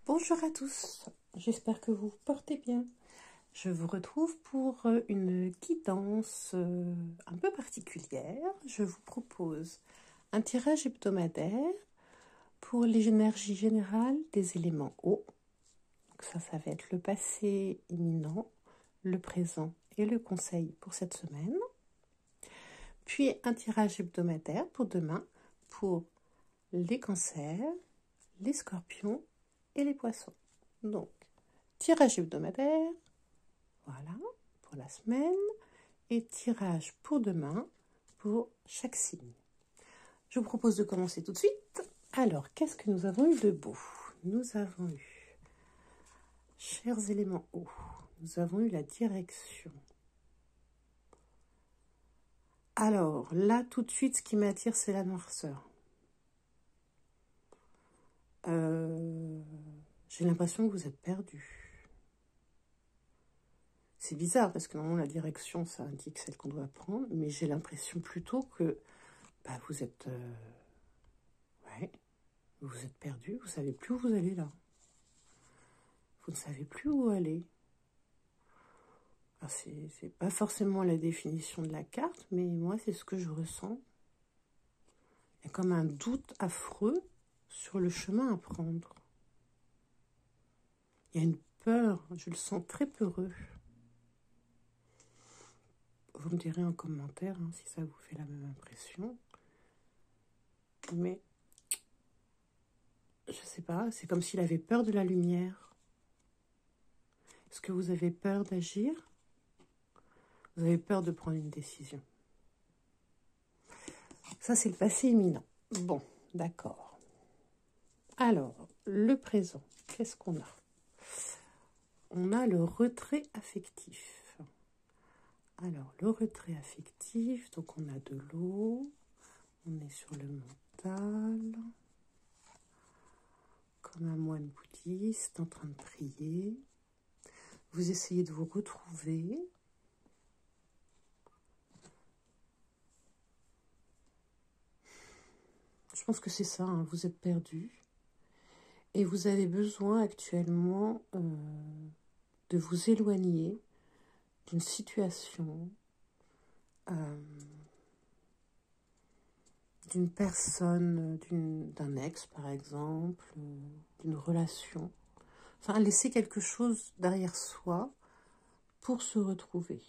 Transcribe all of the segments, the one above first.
Bonjour à tous, j'espère que vous vous portez bien. Je vous retrouve pour une guidance un peu particulière. Je vous propose un tirage hebdomadaire pour les énergies générales des éléments eau. Donc ça va être le passé imminent, le présent et le conseil pour cette semaine. Puis un tirage hebdomadaire pour demain pour les cancers, les scorpions et les poissons. Donc, tirage hebdomadaire, voilà, pour la semaine, et tirage pour demain, pour chaque signe. Je vous propose de commencer tout de suite. Alors, qu'est-ce que nous avons eu de beau? Nous avons eu, chers éléments eau, nous avons eu la direction. Alors, là, tout de suite, ce qui m'attire, c'est la noirceur. J'ai l'impression que vous êtes perdu. C'est bizarre parce que normalement la direction ça indique celle qu'on doit prendre, mais j'ai l'impression plutôt que vous êtes vous êtes perdu, vous savez plus où vous allez là. Vous ne savez plus où aller. C'est pas forcément la définition de la carte, mais moi c'est ce que je ressens. Il y a comme un doute affreux sur le chemin à prendre. Il y a une peur, je le sens très peureux. Vous me direz en commentaire si ça vous fait la même impression. Mais je sais pas, c'est comme s'il avait peur de la lumière. Est-ce que vous avez peur d'agir? Vous avez peur de prendre une décision? Ça, c'est le passé imminent. Bon, d'accord. Alors, le présent, qu'est-ce qu'on a? On a le retrait affectif. Alors, le retrait affectif, donc on a de l'eau, on est sur le mental, comme un moine bouddhiste en train de prier. Vous essayez de vous retrouver. Je pense que c'est ça, vous êtes perdu. Et vous avez besoin actuellement de vous éloigner d'une situation, d'une personne, d'un ex par exemple, d'une relation. Enfin, laisser quelque chose derrière soi pour se retrouver.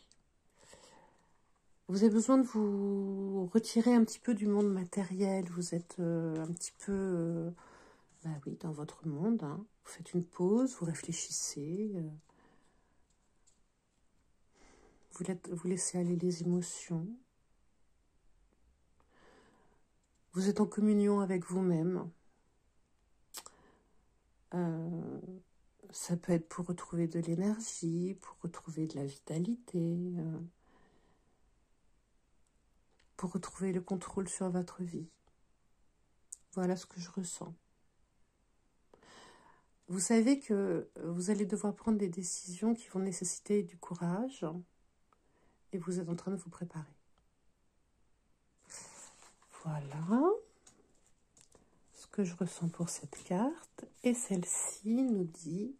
Vous avez besoin de vous retirer un petit peu du monde matériel. Vous êtes un petit peu oui, dans votre monde. Vous faites une pause, vous réfléchissez. Vous laissez aller les émotions. Vous êtes en communion avec vous-même. Ça peut être pour retrouver de l'énergie, pour retrouver de la vitalité, pour retrouver le contrôle sur votre vie. Voilà ce que je ressens. Vous savez que vous allez devoir prendre des décisions qui vont nécessiter du courage et vous êtes en train de vous préparer. Voilà ce que je ressens pour cette carte. Et celle-ci nous dit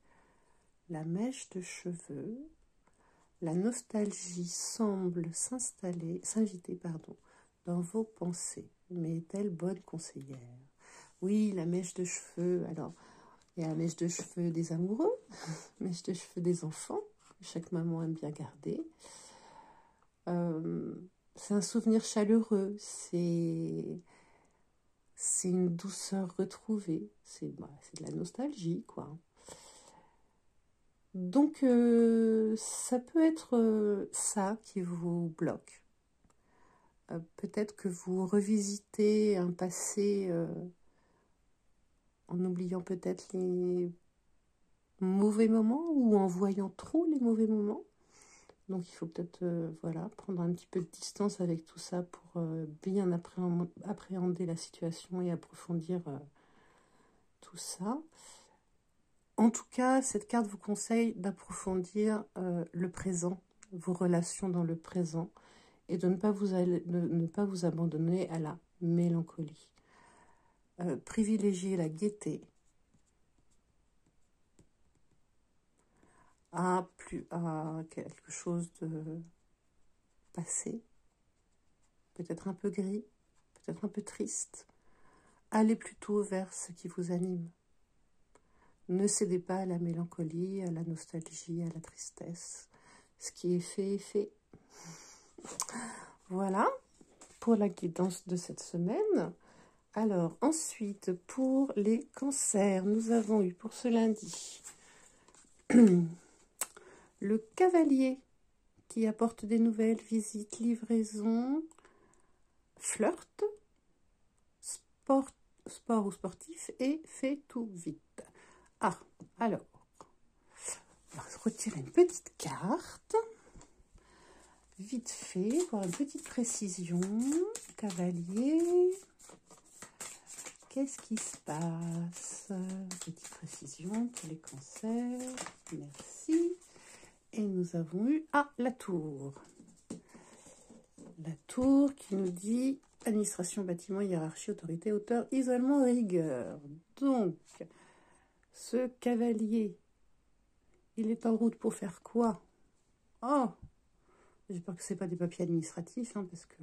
la mèche de cheveux. La nostalgie semble s'inviter dans vos pensées. Mais est-elle bonne conseillère? Oui, la mèche de cheveux. Alors, il y a la mèche de cheveux des amoureux, la mèche de cheveux des enfants. Chaque maman aime bien garder. C'est un souvenir chaleureux. C'est une douceur retrouvée. C'est de la nostalgie, quoi. Donc, ça peut être ça qui vous bloque. Peut-être que vous revisitez un passé en oubliant peut-être les mauvais moments ou en voyant trop les mauvais moments. Donc, il faut peut-être prendre un petit peu de distance avec tout ça pour bien appréhender la situation et approfondir tout ça. En tout cas, cette carte vous conseille d'approfondir le présent, vos relations dans le présent, et de ne pas vous abandonner à la mélancolie. Privilégiez la gaieté. à quelque chose de passé, peut-être un peu gris, peut-être un peu triste. Allez plutôt vers ce qui vous anime. Ne cédez pas à la mélancolie, à la nostalgie, à la tristesse. Ce qui est fait est fait. Voilà pour la guidance de cette semaine. Alors ensuite, pour les cancers, nous avons eu pour ce lundi le cavalier qui apporte des nouvelles, visites, livraisons, flirt, sport ou sportif et fait tout vite. Ah, alors, on va retirer une petite carte. Vite fait, voir une petite précision. Cavalier. Qu'est-ce qui se passe? Petite précision pour les cancers. Merci. Et nous avons eu la tour. La tour qui nous dit administration, bâtiment, hiérarchie, autorité, hauteur, isolement, rigueur. Donc, ce cavalier, il est en route pour faire quoi? Oh, j'espère que ce n'est pas des papiers administratifs, hein, parce que...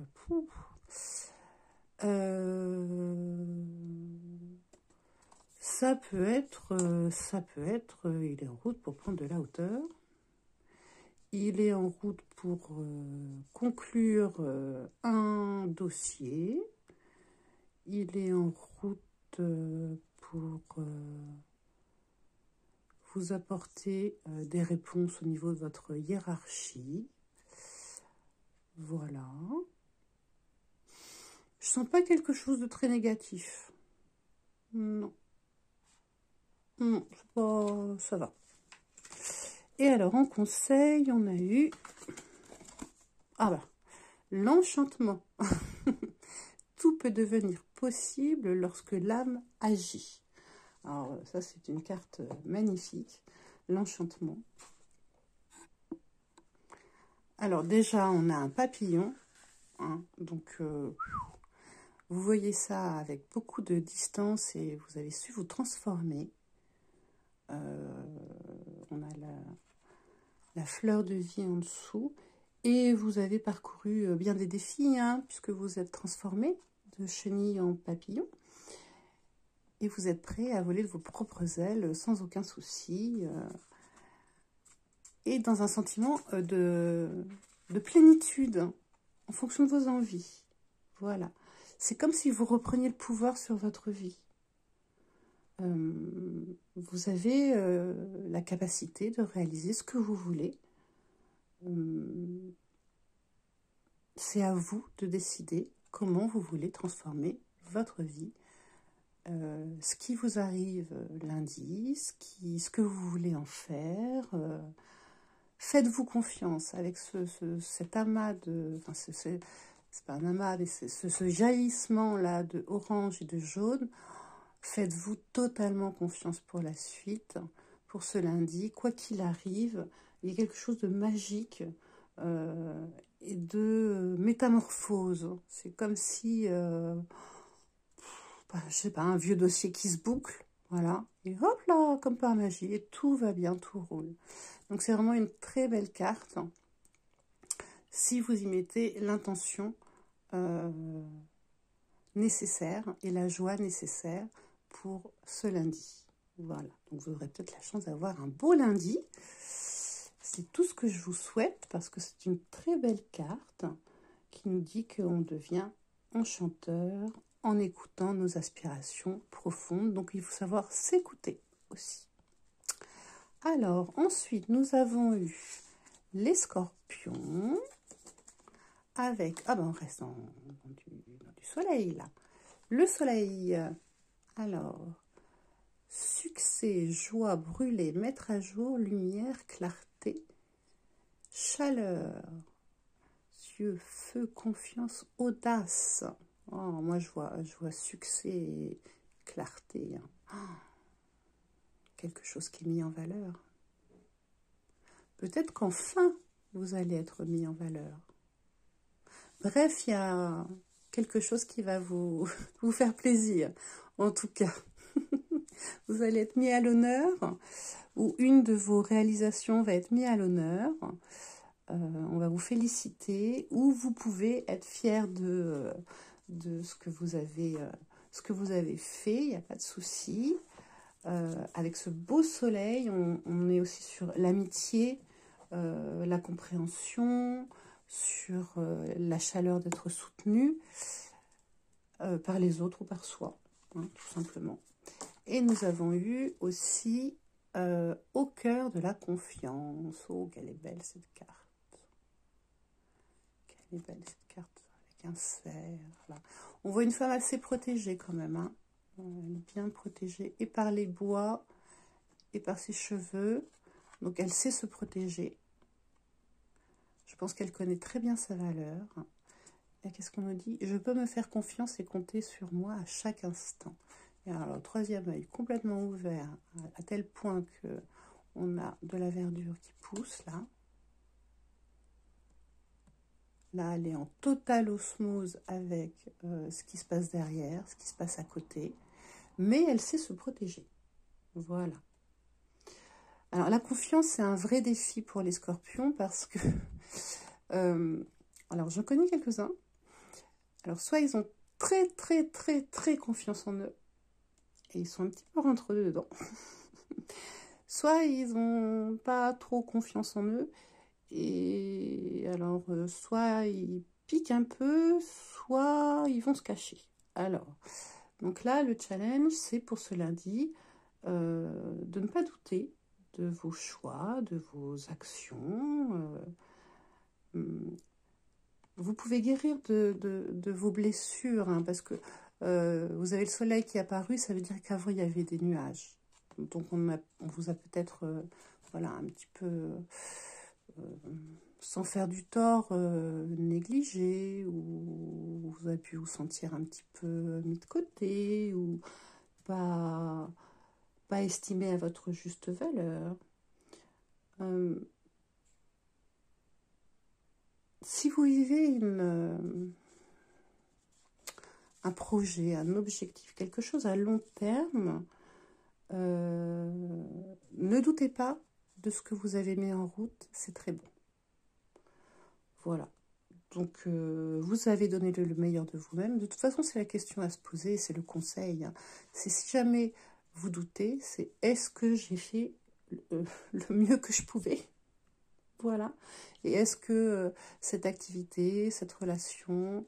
ça peut être, il est en route pour prendre de la hauteur. Il est en route pour conclure un dossier. Il est en route pour vous apporter des réponses au niveau de votre hiérarchie. Voilà. Je sens pas quelque chose de très négatif. Non. Non, pas, ça va. Et alors, en conseil, on a eu... l'enchantement. Tout peut devenir possible lorsque l'âme agit. Alors, ça, c'est une carte magnifique. L'enchantement. Alors, déjà, on a un papillon. Hein, donc, vous voyez ça avec beaucoup de distance et vous avez su vous transformer. On a la fleur de vie en dessous. Et vous avez parcouru bien des défis, hein, puisque vous êtes transformé de chenille en papillon. Et vous êtes prêt à voler de vos propres ailes sans aucun souci. Et dans un sentiment de plénitude, en fonction de vos envies. Voilà. C'est comme si vous repreniez le pouvoir sur votre vie. Vous avez la capacité de réaliser ce que vous voulez. C'est à vous de décider comment vous voulez transformer votre vie. Ce qui vous arrive lundi, ce que vous voulez en faire. Faites-vous confiance avec cet amas de... Enfin, c'est pas un amas, mais ce jaillissement-là de orange et de jaune. Faites-vous totalement confiance pour la suite, pour ce lundi. Quoi qu'il arrive, il y a quelque chose de magique et de métamorphose. C'est comme si, je sais pas, un vieux dossier qui se boucle, voilà, et hop là, comme par magie, et tout va bien, tout roule. Donc c'est vraiment une très belle carte, si vous y mettez l'intention nécessaire et la joie nécessaire pour ce lundi. Voilà, donc vous aurez peut-être la chance d'avoir un beau lundi. C'est tout ce que je vous souhaite parce que c'est une très belle carte qui nous dit qu'on devient enchanteur en écoutant nos aspirations profondes. Donc il faut savoir s'écouter aussi. Alors ensuite nous avons eu les scorpions avec, on reste dans du soleil là. Le soleil, alors, succès, joie, brûler, mettre à jour, lumière, clarté, chaleur, yeux, feu, confiance, audace. Oh, moi, je vois succès et clarté. Hein. Oh, quelque chose qui est mis en valeur. Peut-être qu'enfin, vous allez être mis en valeur. Bref, il y a quelque chose qui va vous faire plaisir, en tout cas. vous allez être mis à l'honneur, ou une de vos réalisations va être mise à l'honneur. On va vous féliciter, ou vous pouvez être fier de ce que vous avez fait, il n'y a pas de souci. Avec ce beau soleil, on est aussi sur l'amitié, la compréhension, sur la chaleur d'être soutenu par les autres ou par soi, hein, tout simplement. Et nous avons eu aussi au cœur de la confiance. Oh, qu'elle est belle cette carte. Quelle est belle cette carte avec un cerf. Là. On voit une femme assez protégée quand même. Hein. Elle est bien protégée et par les bois et par ses cheveux. Donc elle sait se protéger. Je pense qu'elle connaît très bien sa valeur. Et qu'est-ce qu'on nous dit? Je peux me faire confiance et compter sur moi à chaque instant. Et alors, troisième œil complètement ouvert, à tel point que on a de la verdure qui pousse là. Là, elle est en totale osmose avec ce qui se passe derrière, ce qui se passe à côté. Mais elle sait se protéger. Voilà. Alors, la confiance, c'est un vrai défi pour les scorpions parce que... alors, j'en connais quelques-uns. Alors, soit ils ont très confiance en eux. Et ils sont un petit peu rentrés dedans. Soit ils n'ont pas trop confiance en eux. Et alors, soit ils piquent un peu, soit ils vont se cacher. Alors, donc là, le challenge, c'est pour ce lundi de ne pas douter de vos choix, de vos actions. Vous pouvez guérir de vos blessures, hein, parce que vous avez le soleil qui est apparu, ça veut dire qu'avant, il y avait des nuages. Donc, on vous a peut-être voilà, un petit peu... sans faire du tort, négligé, ou vous avez pu vous sentir un petit peu mis de côté, ou pas estimé à votre juste valeur. Si vous vivez un projet, un objectif, quelque chose à long terme, ne doutez pas de ce que vous avez mis en route, c'est très bon. Voilà. Donc, vous avez donné le meilleur de vous-même. De toute façon, c'est la question à se poser, c'est le conseil. Hein. C'est si jamais vous doutez, c'est est-ce que j'ai fait le mieux que je pouvais? Voilà. Et est-ce que cette activité, cette relation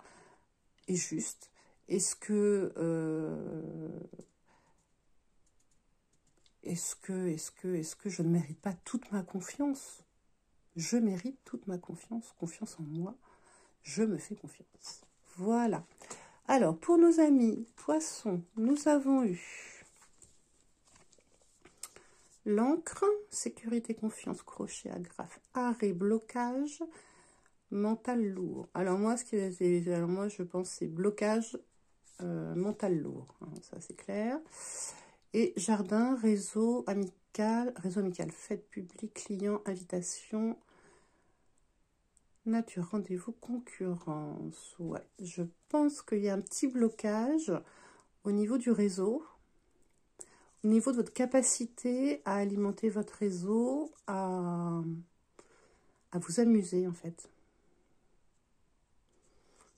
est juste? Est-ce que je ne mérite pas toute ma confiance? Je mérite toute ma confiance en moi. Je me fais confiance. Voilà. Alors, pour nos amis poissons, nous avons eu l'encre, sécurité, confiance, crochet, agrafe, arrêt, blocage, mental lourd. Alors moi, je pense c'est blocage mental lourd. Hein, ça, c'est clair. Et jardin, réseau amical, fête publique, client, invitation, nature, rendez-vous, concurrence. Ouais, je pense qu'il y a un petit blocage au niveau du réseau, au niveau de votre capacité à alimenter votre réseau, à vous amuser en fait.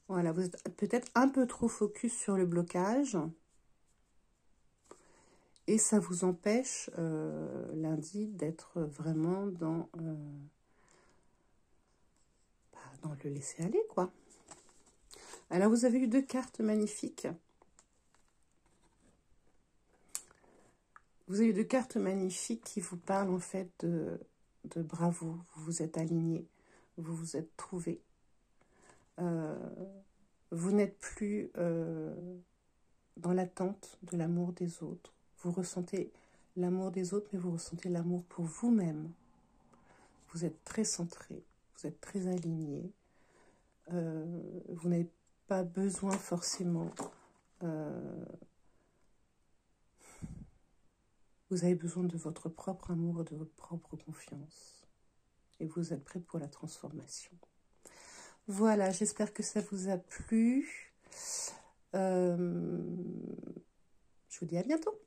Voilà, vous êtes peut-être un peu trop focus sur le blocage et ça vous empêche lundi d'être vraiment dans le laisser aller, quoi. Alors, vous avez eu deux cartes magnifiques. Vous avez eu deux cartes magnifiques qui vous parlent en fait de bravo, vous vous êtes aligné, vous vous êtes trouvé. Vous n'êtes plus dans l'attente de l'amour des autres. Vous ressentez l'amour des autres, mais vous ressentez l'amour pour vous-même. Vous êtes très centré, vous êtes très aligné. Vous n'avez pas besoin forcément... vous avez besoin de votre propre amour, de votre propre confiance. Et vous êtes prêt pour la transformation. Voilà, j'espère que ça vous a plu. Je vous dis à bientôt.